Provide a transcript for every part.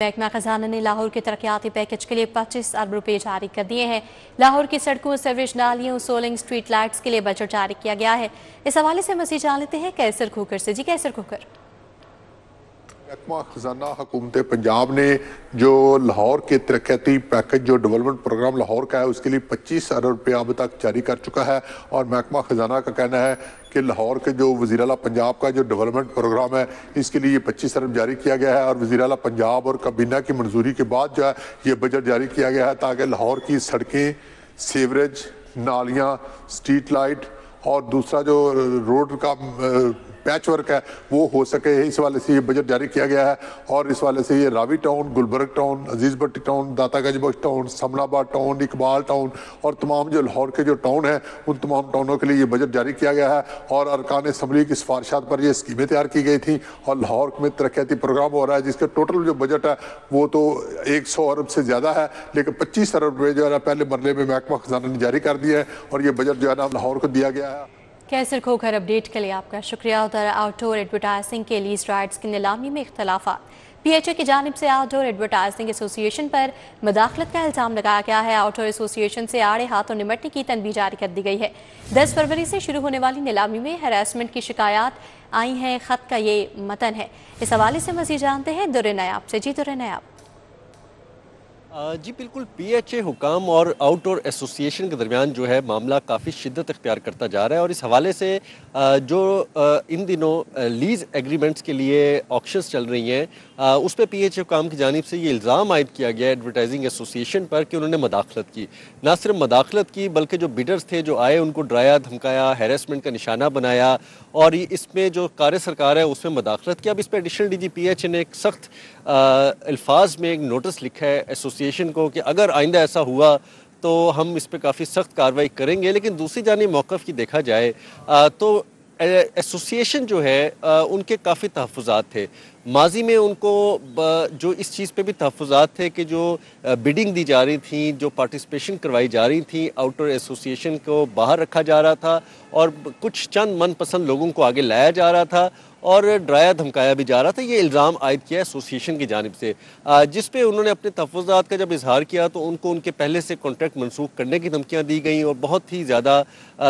महकमा खजाना ने लाहौर के तरक्याती पैकेज के लिए 25 अरब रुपए जारी कर दिए हैं। लाहौर की सड़कों, सीवरेज नालियों, सोलिंग, स्ट्रीट लाइट्स के लिए बजट जारी किया गया है। इस हवाले से मजीद जान लेते हैं कैसर खोकर से। जी कैसर खोकर। महकमा खजाना हुकूमत पंजाब ने जो लाहौर के तरक्याती पैकेज जो डेवलपमेंट प्रोग्राम लाहौर का है उसके लिए 25 अरब रुपया अब तक जारी कर चुका है। और महकमा खजाना का कहना है कि लाहौर के जो वज़ीर आला पंजाब का जो डेवलपमेंट प्रोग्राम है इसके लिए 25 अरब जारी किया गया है। और वज़ीर आला पंजाब और काबीना की मंजूरी के बाद जो है ये बजट जारी किया गया है ताकि लाहौर की सड़कें, सीवरेज, नालियाँ, स्ट्रीट लाइट और दूसरा जो रोड का पैच वर्क है वो हो सके। इस वाले से ये बजट जारी किया गया है। और इस वाले से ये Ravi town, Gulberg town, Aziz Bhatti town, Dataganj Bakhsh town, Samanabad town, Iqbal town और तमाम जो लाहौर के जो टाउन हैं उन तमाम टाउनों के लिए ये बजट जारी किया गया है। और अरकान असम्बली की सिफारिशात पर ये स्कीमें तैयार की गई थी और लाहौर में तरक्याती प्रोग्राम हो रहा है जिसका टोटल जो बजट है वो तो 100 अरब से ज़्यादा है। लेकिन 25 अरब रुपये जो है पहले मरले में महकमा खजाना ने जारी कर दिया है और ये बजट जो है ना लाहौर को दिया गया है। कैसर खोकर अपडेट के लिए आपका शुक्रिया। उधर आउटडोर एडवर्टाइजिंग के लीज राइट्स की नीलामी में इख्तलाफा। PHA की जानिब से आउटडोर एडवर्टाइजिंग एसोसिएशन पर मुदाखलत का इल्ज़ाम लगाया गया है। आउटडोर एसोसिएशन से आड़े हाथों निमटने की तनबीह जारी कर दी गई है। 10 फरवरी से शुरू होने वाली नीलामी में हैरेसमेंट की शिकायत आई हैं। खत का ये मतन है। इस हवाले से मज़ीद जानते हैं दुर्रे नायाब से। जी दुर्रे नायाब। जी बिल्कुल, PHA हुकाम और आउटडोर एसोसिएशन के दरमियान जो है मामला काफ़ी शिद्दत इख्तियार करता जा रहा है। और इस हवाले से जो इन दिनों लीज़ एग्रीमेंट्स के लिए ऑक्शंस चल रही हैं उस पर PHA हुकाम की जानिब से ये इल्ज़ाम आयद किया गया एडवर्टाइजिंग एसोसिएशन पर कि उन्होंने मदाखलत की। ना सिर्फ मदाखलत की बल्कि जो बिडर्स थे जो आए उनको डराया धमकाया, हैरेसमेंट का निशाना बनाया और इसमें जो कार्य सरकार है उसमें मदाखलत की। अब इस पर एडिशनल DG PHA ने एक सख्त अल्फाज में एक नोटिस लिखा है एसोसिएशन को कि अगर आइंदा ऐसा हुआ तो हम इस पर काफ़ी सख्त कार्रवाई करेंगे। लेकिन दूसरी जानिब मौक़िफ़ की देखा जाए तो एसोसिएशन जो है उनके काफ़ी तहफ़्फ़ुज़ात थे। माजी में उनको जो इस चीज़ पे भी तहफ़्फ़ुज़ात थे कि जो बिडिंग दी जा रही थी, जो पार्टिसिपेशन करवाई जा रही थी, आउटडोर एसोसिएशन को बाहर रखा जा रहा था और कुछ चंद मनपसंद लोगों को आगे लाया जा रहा था और डराया धमकाया भी जा रहा था। ये इल्ज़ाम आयद किया एसोसिएशन की जानिब से, जिस पे उन्होंने अपने तहफ़्फ़ुज़ात का जब इजहार किया तो उनको उनके पहले से कॉन्ट्रैक्ट मनसूख करने की धमकियाँ दी गई और बहुत ही ज़्यादा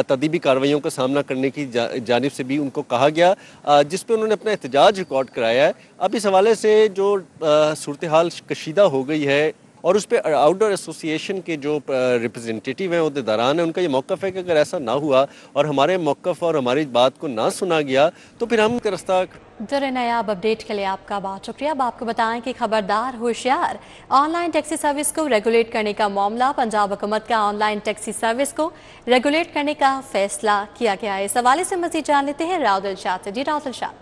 तदीबी कार्रवाइयों का सामना करने की जानिब से भी उनको कहा गया, जिस पे उन्होंने अपना एहतजाज रिकॉर्ड कराया है। अब इस हवाले से जो सूरत हाल कशीदा हो गई है और उस पर आउटडोर एसोसिएशन के जो रिप्रेजेंटेटिव हैं, अहदेदारान हैं, उनका ये मौक़िफ़ है कि अगर ऐसा ना हुआ और हमारे मौक़िफ़ और हमारी बात को ना सुना गया तो फिर हम रास्ता। दुर्रे नायाब अपडेट के लिए आपका बहुत शुक्रिया। अब आपको बताएं कि खबरदार होशियार, ऑनलाइन टैक्सी सर्विस को रेगुलेट करने का मामला। पंजाब हुकूमत का ऑनलाइन टैक्सी सर्विस को रेगुलेट करने का फैसला किया गया है। इस हवाले से मज़ीद जान लेते हैं राउदल शाह से। जी राउदल शाह।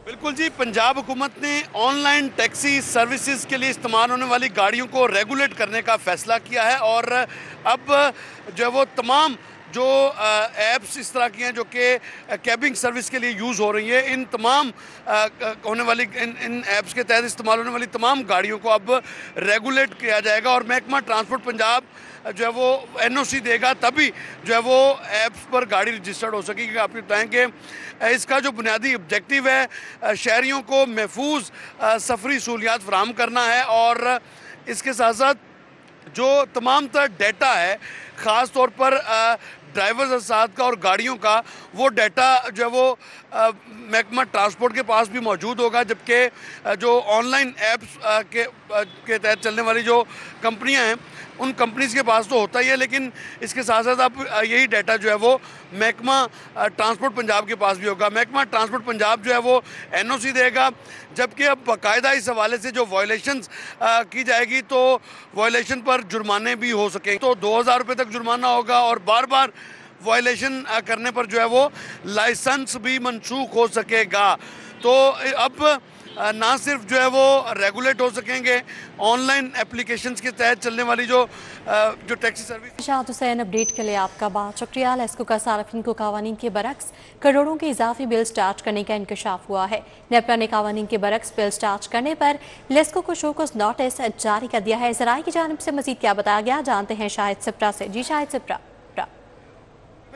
बिल्कुल जी, पंजाब हुकूमत ने ऑनलाइन टैक्सी सर्विसेज के लिए इस्तेमाल होने वाली गाड़ियों को रेगुलेट करने का फैसला किया है। और अब जो है वो तमाम जो ऐप्स इस तरह की हैं जो कि कैबिंग सर्विस के लिए यूज़ हो रही है, इन तमाम होने वाली इन ऐप्स के तहत इस्तेमाल होने वाली तमाम गाड़ियों को अब रेगुलेट किया जाएगा। और महकमा ट्रांसपोर्ट पंजाब जो है वो NOC देगा तभी जो है वो ऐप्स पर गाड़ी रजिस्टर्ड हो सकेगी। आपको बताएं कि इसका जो बुनियादी ऑब्जेक्टिव है शहरियों को महफूज सफरी सहूलियात फराहम करना है। और इसके साथ साथ जो तमाम तरह डेटा है ख़ास तौर पर ड्राइवर्स साथ का और गाड़ियों का, वो डाटा जो है वो महकमा ट्रांसपोर्ट के पास भी मौजूद होगा। जबकि जो ऑनलाइन ऐप्स के तहत चलने वाली जो कंपनियां हैं उन कंपनीज़ के पास तो होता ही है, लेकिन इसके साथ साथ अब यही डाटा जो है वो महकमा ट्रांसपोर्ट पंजाब के पास भी होगा। महकमा ट्रांसपोर्ट पंजाब जो है वो NOC देगा, जबकि अब बाकायदा इस हवाले से जो वायलेशंस की जाएगी तो वायलेशन पर जुर्माने भी हो सकेंगे। तो 2000 रुपये तक जुर्माना होगा और बार बार वायलेशन करने पर जो है वो लाइसेंस भी मनसूख हो सकेगा। तो अब ना सिर्फ जो है वो रेगुलेट हो सकेंगे ऑनलाइन एप्लीकेशंस के तहत चलने वाली जो टैक्सी सर्विस। शाद हुसैन अपडेट के लिए आपका बहुत शुक्रिया। लेस्को का सार्फिन को कावानीन के बरक्स करोड़ों के इजाफी बिल्स चार्ज करने का इंकशाफ हुआ है। नेपरा ने कावानीन के बरक्स बिल्स चार्ज करने पर लेस्को को शोकस नोटिस जारी कर दिया है। ज़राए की जानिब से मजीद क्या बताया गया, जानते हैं शाहिद सिप्रा से। जी शाहिद सिप्रा।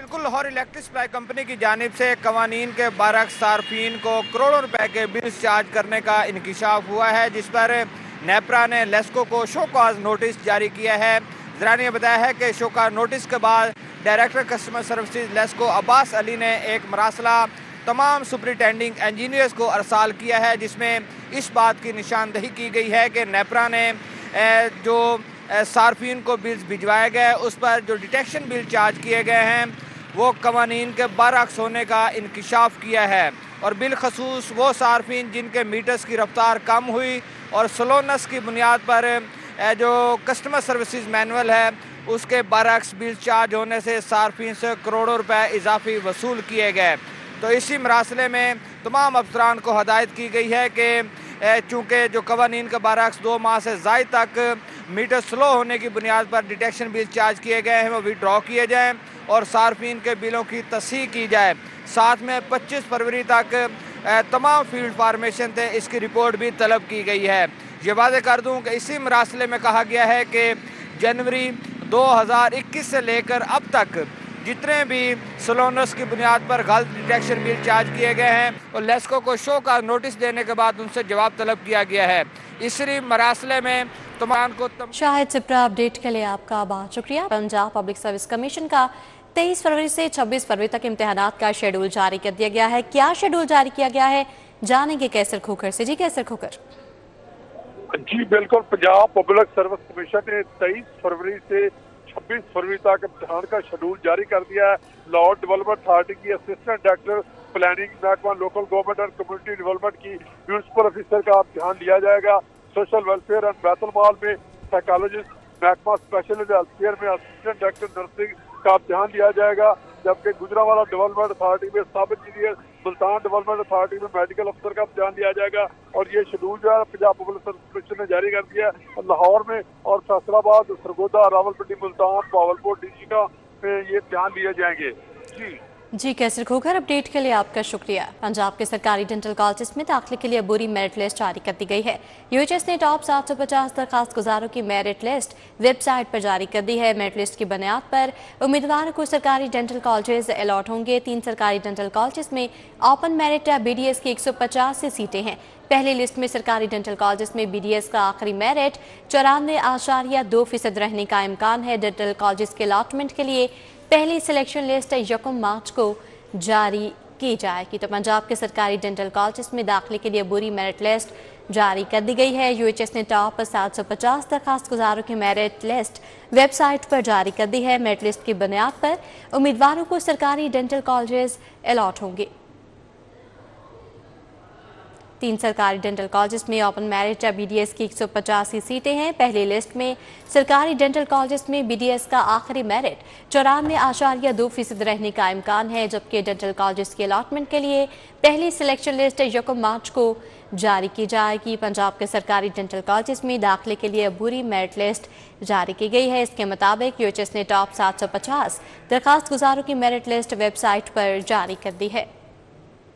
बिल्कुल, लाहौर इलेक्ट्रिक सप्लाई कंपनी की जानिब से कवानीन के बरअक्स सार्फिन को करोड़ों रुपए के बिल्स चार्ज करने का इंकिशाफ हुआ है, जिस पर नेपरा ने लेस्को को शो कॉज नोटिस जारी किया है। ज़रा ने बताया है कि शो कॉज नोटिस के बाद director customer services LESCO Abbas Ali ने एक मरासला तमाम सुपरिटेंडिंग इंजीनियर्स को अरसाल किया है, जिसमें इस बात की निशानदही की गई है कि नेपरा ने जो सार्फिन को बिल्स भिजवाए गए उस पर जो डिटेक्शन बिल चार्ज किए गए हैं वो कवानीन के बरअक्स होने का इंकिशाफ किया है, और बिलखसूस वो सार्फिन जिनके मीटर्स की रफ्तार कम हुई और स्लोनेस की बुनियाद पर जो कस्टमर सर्विसेज मैनुअल है उसके बरअक्स बिल चार्ज होने से सार्फिन से करोड़ों रुपए इजाफी वसूल किए गए। तो इसी मरासले में तमाम अफसरान को हदायत की गई है कि चूँकि जो कवानीन के बरअक्स 2 माह से ज़ायद तक मीटर स्लो होने की बुनियाद पर डिटेक्शन बिल चार्ज किए गए हैं वो विड्रॉ किए जाएँ और सार्फिन के बिलों की तस्हीह की जाए। साथ में 25 फरवरी तक तमाम फील्ड फार्मेशन थे इसकी रिपोर्ट भी तलब की गई है। ये वादे कर दूं कि इसी मरासले में कहा गया है कि जनवरी 2021 से लेकर अब तक जितने भी स्लोनेस की बुनियाद पर गलत डिटेक्शन बिल चार्ज किए गए हैं और लेस्को को शो का नोटिस देने के बाद उनसे जवाब तलब किया गया है। इसी मरासले में तमाम को शाहिद सिप्रा, अपडेट के लिए आपका बहुत शुक्रिया। पंजाब पब्लिक सर्विस कमीशन का 23 फरवरी से 26 फरवरी तक इम्तिहानात का शेड्यूल जारी कर दिया गया है। क्या शेड्यूल जारी किया गया है, जानेंगे कैसर खोखर से। जी कैसर खोखर। जी बिल्कुल, पंजाब पब्लिक सर्विस कमीशन ने 23 फरवरी से 26 फरवरी तक इम्तिहान का शेड्यूल जारी कर दिया है। लाहौर डेवलपमेंट अथॉरिटी की असिस्टेंट डायरेक्टर प्लानिंग महकमा local government and community development की म्यूनिसिपल ऑफिसर का इम्तिहान लिया जाएगा। सोशल वेलफेयर एंड बैतुल माल में साइकोलॉजिस्ट, महकमा स्पेशलिस्ट हेल्थ केयर में असिस्टेंट डायरेक्टर नर्सिंग का इम्तिहान लिया जाएगा। जबकि गुजरांवाला डेवलपमेंट अथॉरिटी में सब इंजीनियर, मुल्तान डेवलपमेंट अथॉरिटी में मेडिकल अफसर का इम्तिहान लिया जाएगा। और ये शेड्यूल जो है पंजाब पब्लिक सर्विस कमीशन ने जारी कर दिया है। लाहौर में और फैसलाबाद, सरगोदा, रावलपिंडी, मुल्तान, पावलपुर, डीजीना में ये इम्तिहान लिए जाएंगे। जी कैसर खोखर, अपडेट के लिए आपका शुक्रिया। पंजाब के सरकारी डेंटल कॉलेज में दाखिले के लिए बुरी मेरिट लिस्ट जारी कर दी गई है। यूएचएस ने टॉप 750 दरखास्त गुजारों की मेरिट लिस्ट वेबसाइट पर जारी कर दी है। मेरिट लिस्ट की बुनियाद पर उम्मीदवारों को सरकारी डेंटल कॉलेज अलॉट होंगे। 3 सरकारी डेंटल कॉलेज में ओपन मेरिट BDS की 185 सीटें हैं। पहली लिस्ट में सरकारी डेंटल कॉलेज में BDS का आखिरी मेरिट 94.2% रहने का इम्कान है। डेंटल कॉलेज के अलॉटमेंट के लिए पहली सिलेक्शन लिस्ट 1 मार्च को जारी की जाएगी। तो पंजाब के सरकारी डेंटल कॉलेज में दाखिले के लिए बुरी मेरिट लिस्ट जारी कर दी गई है। यूएचएस ने टॉप 750 दरखास्त गुजारों की मेरिट लिस्ट वेबसाइट पर जारी कर दी है। मेरिट लिस्ट की बुनियाद पर उम्मीदवारों को सरकारी डेंटल कॉलेज अलॉट होंगे। 3 सरकारी डेंटल कॉलेज में ओपन मेरिट BDS की 185 सीटें हैं। पहली लिस्ट में सरकारी डेंटल कॉलेज में BDS का आखिरी मेरिट 94.2% रहने का इम्कान है, जबकि डेंटल कॉलेज के अलॉटमेंट के लिए पहली सिलेक्शन लिस्ट 1 मार्च को जारी की जाएगी। पंजाब के सरकारी डेंटल कॉलेज में दाखिले के लिए बुरी मेरिट लिस्ट जारी की गई है। इसके मुताबिक यूएचएस ने टॉप 750 दरखास्त गुजारों की मेरिट लिस्ट वेबसाइट पर जारी कर दी है।